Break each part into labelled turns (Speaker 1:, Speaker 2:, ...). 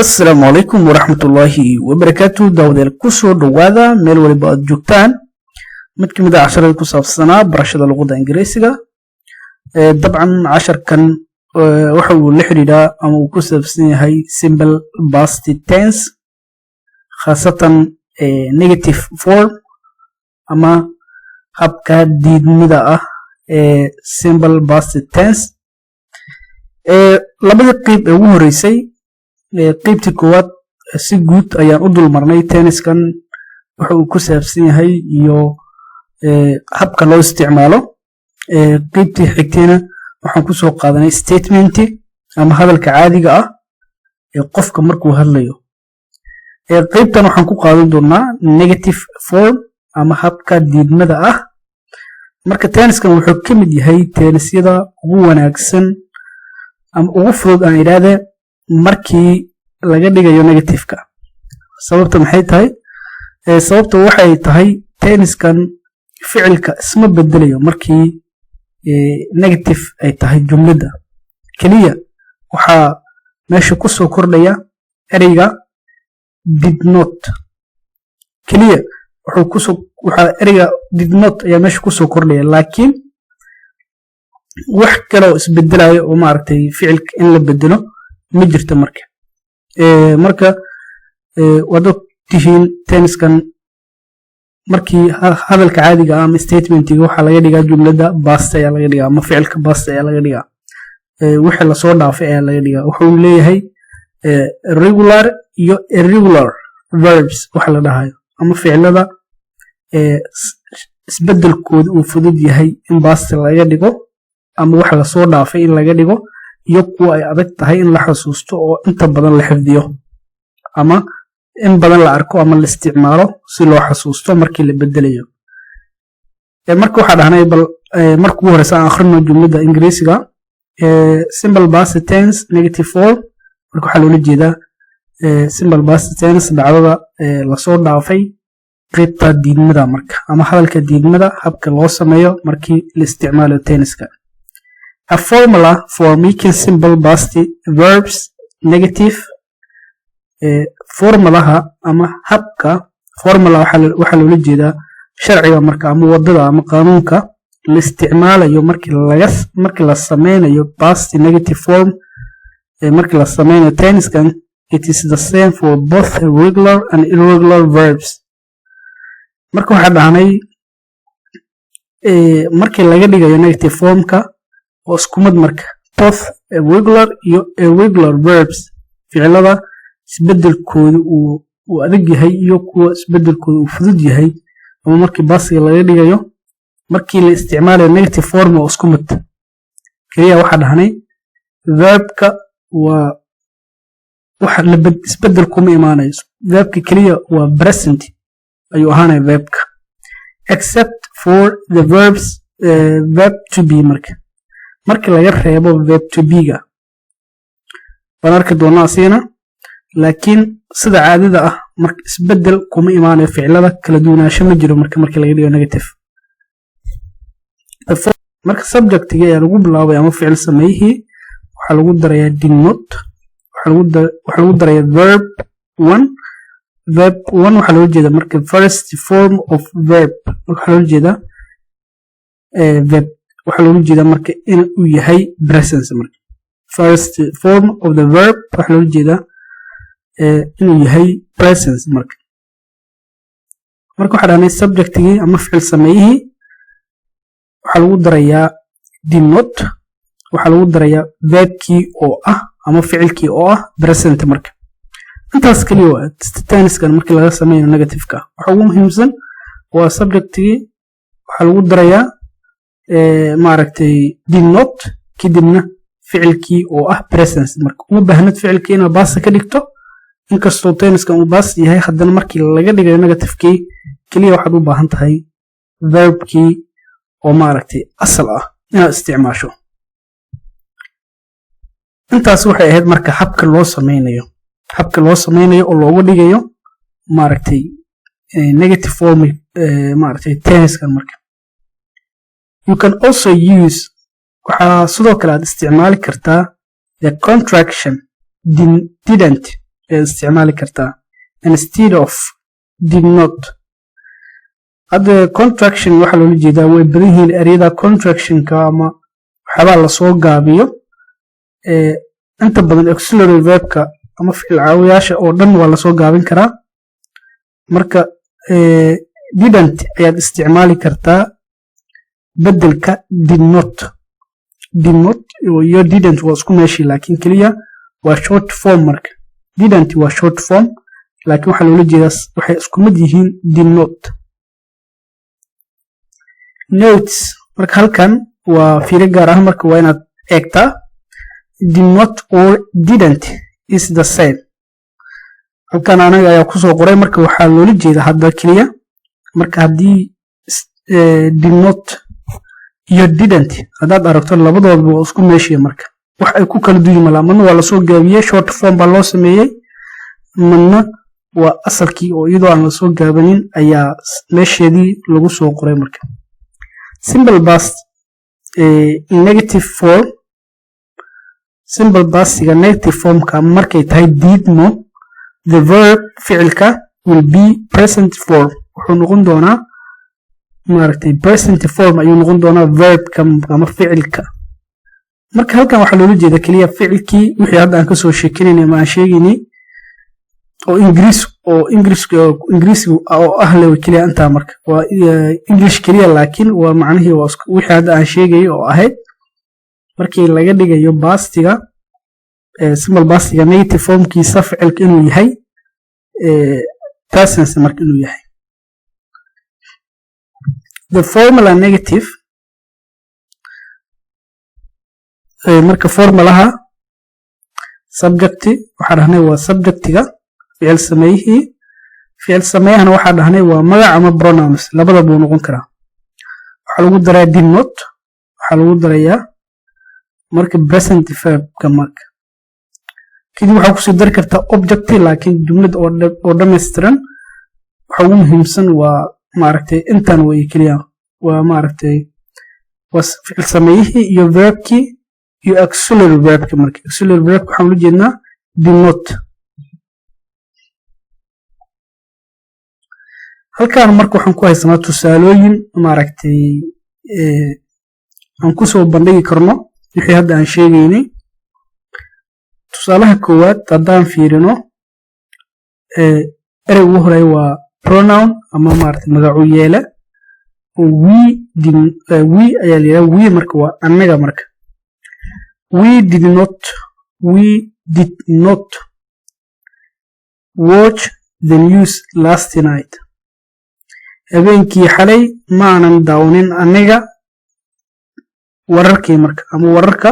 Speaker 1: السلام عليكم ورحمة الله وبركاته. داوديل كسو دوادا ميل وليبا جوجتان mid kamid ah casharada ku saabsanaa barashada luqadda Ingiriisiga. Dabcan casharkan waxa uu la xiriiraa ama uu ku saabsan yahay simple past tense, khaasatan negative form ama habka diidmada ah ee simple past tense. Labada qayb ee ugu horeysay, qaybtii koowaad si guud ayaan u dul marnay tenniskan waxa uu ku saabsan yahay iyo habka loo isticmaalo. Qaybtii xigtayna waxaan ku soo qaadanay statement ama hadalka caadiga ah ee qofka markuu hadlayo. Qaybtan waxaan ku qaadan doonaa negative form ama habka diidmada ah. Marka tenniskan wuxuu ka mid yahay tennisyada ugu wanaagsan ama ugu fudud aan iraade markii laga dhigayo negative-ka. Sababta maxay tahay? Sababta waxay tahay tenniskan ficilka isma bedelayo markii negative ay tahay jumlada. Kaliya waxaa meesha ku soo kordhaya ereyga did not. Kaliya waxaa ereyga did not ayaa meesha ku soo kordhaya, laakiin wax kale oo isbedelayo oo maaragtay ficilka in la bedelo ma jirto marka. Marka wada tihiin tenniskan markii hadalka caadiga ah ama statementiga waxa laga dhigaa jumlada past ayaa laga dhigaa ama ficilka past ayaa laga dhigaa. Wixii la soo dhaafay ayaa laga dhigaa. Wuxuu leeyahay regular iyo irregular verbs waxa la dhahayo ama ficilada isbedelkooda uu fudud yahay in past laga dhigo ama waxa la soo dhaafay in laga dhigo, iyo kuwa ay adag tahay in la xasuusto oo inta badan la xifdiyo ama in badan la arko ama la isticmaalo si loo xasuusto markii la bedelayo. Marka waxa dhahnay bal markuu horeysa aan akhrino jumlada Ingiriisiga simple past tense negative form. Marka waxa loola jeedaa simple past tense dhacdada la soo dhaafay qaybta diidmada marka ama hadalka diidmada habka loo sameeyo markii la isticmaalo tenniska. A formula for making simple past verbs negative. Formulaha ama habka formula waxa loola jeedaa sharciga marka ama wadada ama qaanuunka la isticmaalayo markii la sameynayo past negative form. Markii la sameynayo tenniskan, it is the same for both regular and irregular verbs. Marka waxa dhahnay markii laga dhigayo negative formka oo isku mid marka both regular iyo irregular verbs, ficilada isbedelkooda uu adag yahay iyo kuwa isbedelkooda uu fudud yahay, ama markii pastiga laga dhigayo markii la isticmaalayo negative form oo isku mid. Kaliya waxa dhahnay verbka waa waxa la isbedel kuma imaanayo. Verbka kaliya waa present ayuu ahaanay verbka, except for the verb to be. markii laga reebo verb to be ga waan arki doonaa asiina, laakiin sida caadada ah marka isbedel kuma imaanayo, ficilada kala duwanaansho ma jiro markii laga dhigo negative. Marka subject-ga ayaa lagu bilaabay ama ficil sameeyihii waxaa lagu darayaa did not, waxaa lagu darayaa verb 1. Verb 1 waxaa loola jeedaa marka first form of verb. Waxaa loola jeedaa verb waxaa loola jeedaa marka in uu yahay presence. marka first form of the verb waxaa loola jeedaa inuu yahay presence. marka waxaa dhahnay subjectigii ama ficil sameeyihii waxaa lagu darayaa did not, waxaa lagu darayaa verbkii oo ah ama ficilkii oo ah present. marka intaas kaliya waa tenniskan markii laga sameeyo negative-ka. waxa ugu muhiimsan waa subjectigii waxaa lagu darayaa maaragtay did not, kadibna ficilkii oo ah presence. marka uma baahnid ficilkii inaad past ka dhigto, inkastoo tenniskan uu past yahay, haddana markii laga dhigayo negative-kii kaliya waxaad u baahan tahay verbkii oo maaragtay asal ah inaad isticmaasho. intaas waxay ahayd marka habka loo sameynayo oo looga dhigayo maaragtay negative form maaragtay tenniskan. marka you can also use, waxaa sidoo kale aad isticmaali kartaa the contraction didn't isticmaali kartaa instead of did not. hadda contraction waxa loola jeedaa way badan yihiin ereyada contractionka ama waxyaabaa lasoo gaabiyo inta badan auxiliary verbka ama ficil caawiyaasha oo dhan waa lasoo gaabin karaa marka didn't ayaad isticmaali kartaa bedelka did not iyo didn't waa isku meeshii laakiin kaliya waa short form marka didn't waa short form laakiin waxa loola jeedaa waxay isku mid yihiin did not. notes marka halkan waa fiiro gaar ah marka waa inaad eegtaa did not or didn't is the same. halkan anaga ayaa kusoo qoray marka waxaa loola jeedaa hadda kaliya marka haddii did not iyo didn't haddaad aragto labadoodba waa isku meeshii marka wax ay ku kala duwan malaa madna waa lasoo gaabiyey short form baa loo sameeyey madna waa asalkii oo iyadoo aan lasoo gaabanin ayaa meesheedii lagu soo qoray marka. simple past negative form simple pastiga negative formka markay tahay didmo the verb ficilka will be present form wuxuu noqon doonaa maaragtay present form ayuu noqon doonaa verbka ama ficilka marka halkan waxaa loola jeeda kaliya ficilkii wixii hadda aan kasoo sheekeynayna ma aan sheegaynay oo ingiriisigu oo ah lew kaliya intaa marka waa english kaliya laakiin waa macnihii waa wixii hadda aan sheegayay oo ahayd markii laga dhigayo bastiga simple bastiga negative formkiisa ficilka inuu yahay presence marka inuu yahay. the formula negative marka formulaha subject waxaa dhahnay waa subjectiga ficil sameeyahana waxaa dhahnay waa magac ama pronouns labada buu noqon karaa waxaa lagu daraa did not waxaa lagu darayaa marka present verbka marka kadib waxaa kusii dari kartaa object laakiin jumlad oo dhammaystiran waxa ugu muhiimsan waa maaragtay intan way kaliya waa maaragtay waa ficil sameeyihii iyo verbkii iyo auxiliary verbka marka auxiliary verbka waxaan ula jeednaa did not. halkan marka waxaan ku haysanaa tusaalooyin maaragtay aan kusoo bandhigi karno wixii hadda aan sheegaynay. tusaalaha koowaad haddaan fiirino erey ugu horeeya waa pronoun ama maaragtay magacu yeela we ayaa la yidhaha we marka waa annaga marka we did not watch the news last night. habeenkii xalay maanan daawanin aniga wararkii marka ama wararka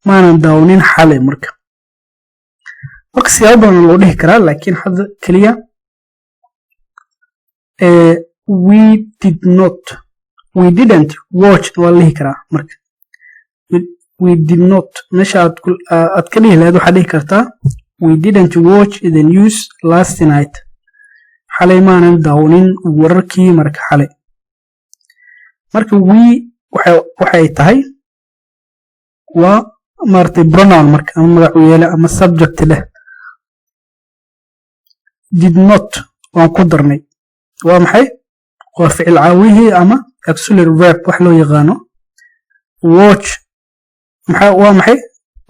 Speaker 1: maanan daawanin xalay marka siyaabo badan loo dhihi karaa laakiin hadda kaliya we didn't watch waa la dhihi karaa marka we did not meesha aad ka dhihi lahayd waxaad dhihi kartaa we didn't watch the news last night xalay maanan daawanin wararkii marka xalay marka we waxay tahay waa maaragtay pronoun marka ama magacu yeela ama subject leh did not waan ku darnay waa maxay waa ficil caawihii ama auxiliary verb wax loo yaqaano watch waa maxay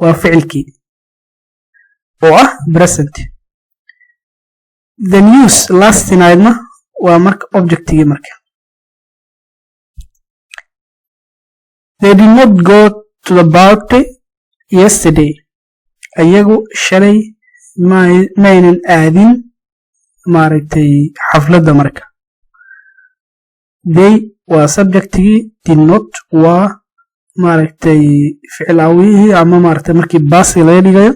Speaker 1: waa ficilkii oo ah present. the news last nightna waa marka objectigii marka they did not go to the party yesterday ayagu shalay maynan aadin maaragtay xafladda marka they waa subjectigii did not waa maaragtay ficil caawiyihii ama maaragtay markii basi laga dhigayo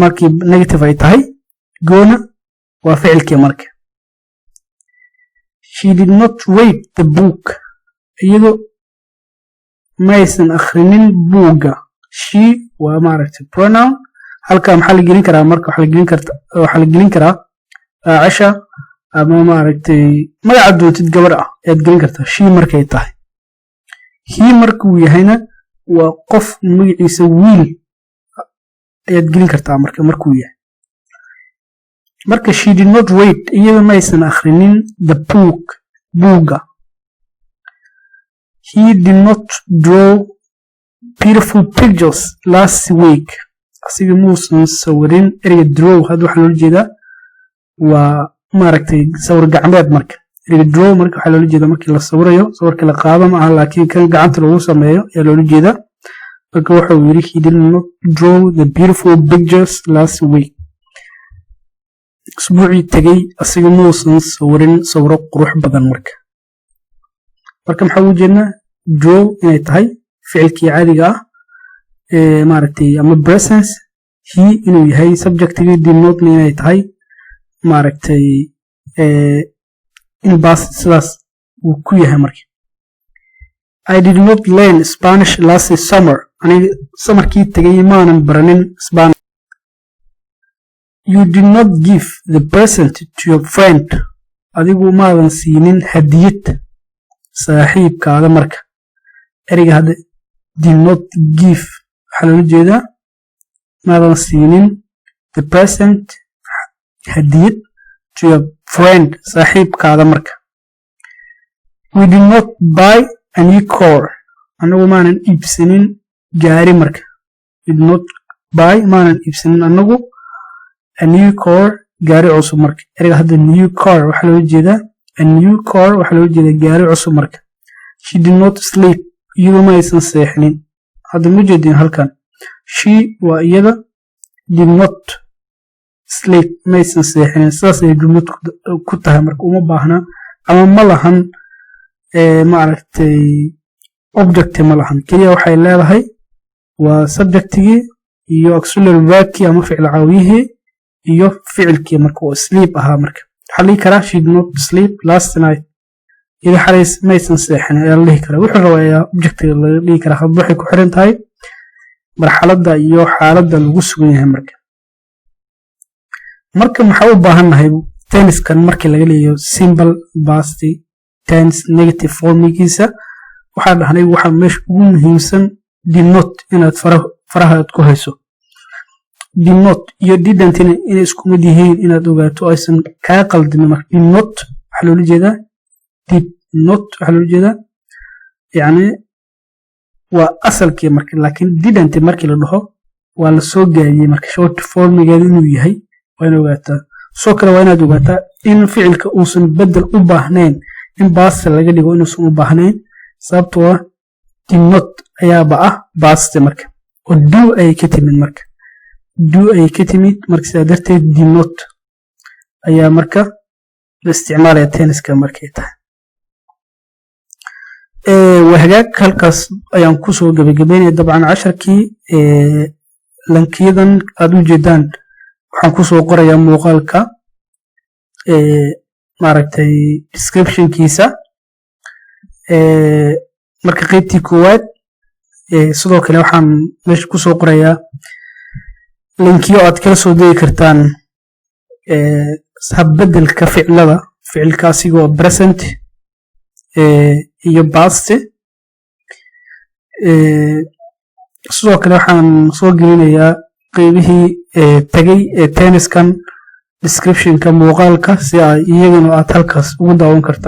Speaker 1: markii negative ay tahay goona waa ficilkii marka she did not read the book iyadoo maysan akhrinin buugga she waa maaragtay pronoun halka maxaa la gelin karaa marka waxaa la gelin karaa Aisha ama maaragtay magaca doontid gabar ah ayaad gelin kartaa she markay tahay he markuu yahayna waa qof magaciisa wiil ayaad gelin kartaa markuu yahay marka she did not read iyada ma aysan akhrinin the book buugga. He did not draw beautiful pictures last week asiga muusan sawirin ereyga draw hadda waxaa loola jeedaa waa maaragtay sawir gacmeed marka ereyga draw marka waxaa loola jeedaa markii la sawirayo sawirka la qaado ma aha laakiin kan gacanta lagu sameeyo ayaa loola jeedaa marka wuxuu yidhi he did not draw the beautiful pictures last week usbuucii tegey asiga muusan sawirin sawiro qurux badan marka maxaa ugu jeednaa draw inay tahay ficilkii caadiga ah maaragtay ama presence he inuu yahay subjectigii did not inay tahay maaragtay in past sidaas uu ku yahay marka I did not learn Spanish last summer aniga samarkii tegay maanan baranin Spanish. You did not give the present to your friend adigu maadan siinin hadiyad saaxiibkaada marka ereyga hadda did not give waxaa loola jeedaa maadan siinin the present hadiyad to your friend saaxiibkaada marka. We did not buy a new car anagu maanan iibsanin gaari marka we did not buy maanan iibsanin anagu a new car gaari cusub marka ereyga hadda new car waxaa loola jeedaa a new car waxaa loola jeedaa gaari cusub marka. She did not sleep iyadu ma aysan seexinin hadda ma jeedin halkan she waa iyada did not sleep ma aysan seexinin sidaas ayay jumlad ku tahay marka uma baahna ama ma lahan maaragtay object ma lahan keliya waxay leedahay waa subjectigii iyo auxiliary verbkii ama ficil caawiyihii iyo ficilkii marka oo sleep ahaa marka waxaa la dhihi karaa she did not sleep last night iyada xalays ma aysan seexinin ayaa la dhihi karaa wuxuu rabaa ayaa objectiga laga dhihi karaa hadba waxay ku xiran tahay marxaladda iyo xaaladda lagu sugan yahay marka maxaa u baahannahay tenniskan markii laga leeyahay simple past tense negative formigiisa waxaa dhahnay waxaa meesha ugu muhiimsan did not inaad farahaad ku hayso did not iyo didn't inay isku mid yihiin inaad ogaato aysan kaa qaldinin marka did not waxaa loola jeedaa did not waxaa loola jeedaa yacni waa asalkii marka laakiin didn't markii la dhaho waa la soo gaabiyey marka short formigeeda inuu yahay waa inaad ogaataa soo kale waa inaad ogaataa in ficilka uusan bedel u baahnayn in past laga dhigo inuusan u baahnayn sababtoo ah did not ayaaba ah past marka oo do ayay ka timid marka do ayay ka timid marka sidaa darteed did not ayaa marka la isticmaalaya tenniska markay tahay. Wahagaag halkaas ayaan kusoo gabagabeynaya dabcan casharkii lankiyadan aad u jeedaan waxaan kusoo qorayaa muuqaalka maaragtay descriptionkiisa marka qaybtii koowaad sidoo kale waxaan meesha kusoo qorayaa linkiyo aad kala soo degi kartaan habbedelka ficilka asigoo present iyo past sidoo kale waxaan soo gelinayaa qaybihii tagay tenniskan descriptionka muuqaalka si ay iyaguna aad halkaas ugu daawan kartaan.